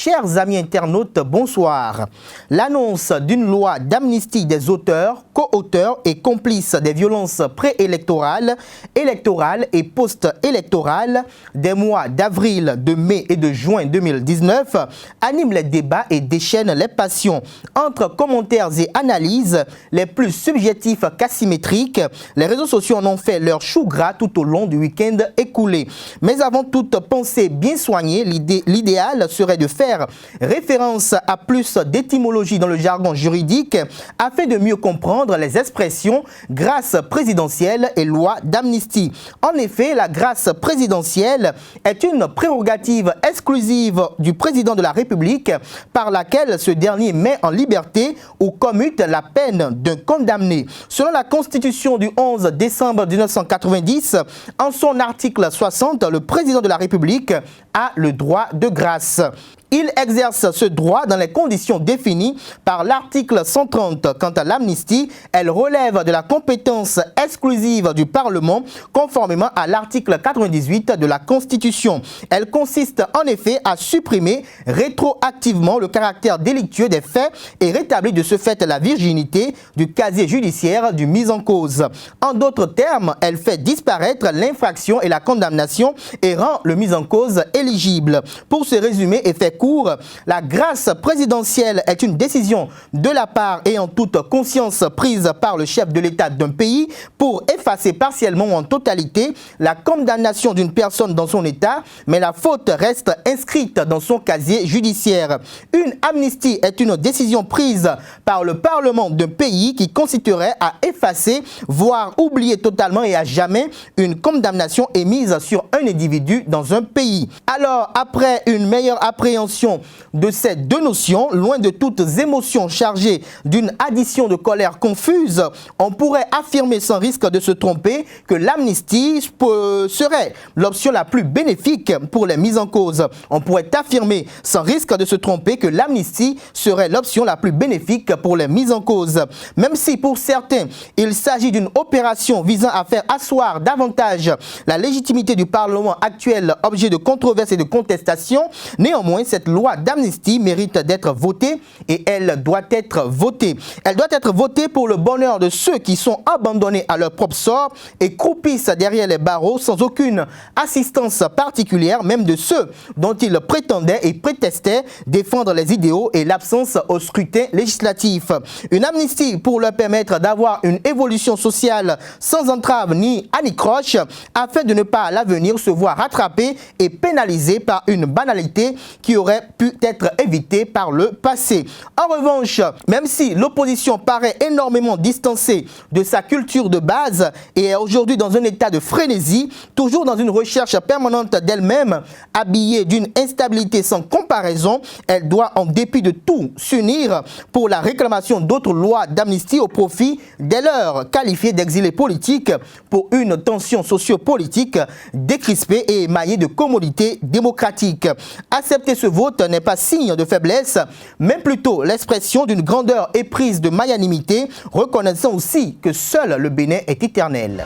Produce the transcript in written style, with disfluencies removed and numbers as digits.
Chers amis internautes, bonsoir. L'annonce d'une loi d'amnistie des auteurs, co-auteurs et complices des violences préélectorales, électorales et post-électorales des mois d'avril, de mai et de juin 2019 anime les débats et déchaîne les passions. Entre commentaires et analyses, les plus subjectifs qu'asymétriques, les réseaux sociaux en ont fait leur chou gras tout au long du week-end écoulé. Mais avant toute pensée bien soignée, l'idéal serait de faire référence à plus d'étymologie dans le jargon juridique afin de mieux comprendre les expressions grâce présidentielle et loi d'amnistie. En effet, la grâce présidentielle est une prérogative exclusive du président de la République par laquelle ce dernier met en liberté ou commute la peine d'un condamné. Selon la Constitution du 11 décembre 1990, en son article 60, le président de la République a le droit de grâce. Il exerce ce droit dans les conditions définies par l'article 130. Quant à l'amnistie, elle relève de la compétence exclusive du Parlement conformément à l'article 98 de la Constitution. Elle consiste en effet à supprimer rétroactivement le caractère délictueux des faits et rétablir de ce fait la virginité du casier judiciaire du mis en cause. En d'autres termes, elle fait disparaître l'infraction et la condamnation et rend le mis en cause éligible. Pour ce résumé et fait court, la grâce présidentielle est une décision de la part et en toute conscience prise par le chef de l'État d'un pays pour effacer partiellement ou en totalité la condamnation d'une personne dans son État, mais la faute reste inscrite dans son casier judiciaire. Une amnistie est une décision prise par le Parlement d'un pays qui consisterait à effacer, voire oublier totalement et à jamais une condamnation émise sur un individu dans un pays. Alors, après une meilleure appréhension de ces deux notions, loin de toutes émotions chargées d'une addition de colère confuse, on pourrait affirmer sans risque de se tromper que l'amnistie serait l'option la plus bénéfique pour les mises en cause. On pourrait affirmer sans risque de se tromper que l'amnistie serait l'option la plus bénéfique pour les mises en cause. Même si pour certains, il s'agit d'une opération visant à faire asseoir davantage la légitimité du Parlement actuel, objet de controverse et de contestation, néanmoins, cette loi d'amnistie mérite d'être votée et elle doit être votée. Elle doit être votée pour le bonheur de ceux qui sont abandonnés à leur propre sort et croupissent derrière les barreaux sans aucune assistance particulière, même de ceux dont ils prétendaient et prétestaient défendre les idéaux et l'absence au scrutin législatif. Une amnistie pour leur permettre d'avoir une évolution sociale sans entrave ni anicroche afin de ne pas à l'avenir se voir rattrapé et pénalisé par une banalité qui aurait pu être évité par le passé. En revanche, même si l'opposition paraît énormément distancée de sa culture de base et est aujourd'hui dans un état de frénésie, toujours dans une recherche permanente d'elle-même, habillée d'une instabilité sans comparaison, elle doit en dépit de tout s'unir pour la réclamation d'autres lois d'amnistie au profit des leurs qualifiés d'exilés politiques pour une tension sociopolitique décrispée et émaillée de commodités démocratiques. Accepter ce vote n'est pas signe de faiblesse, mais plutôt l'expression d'une grandeur éprise de magnanimité, reconnaissant aussi que seul le Bénin est éternel.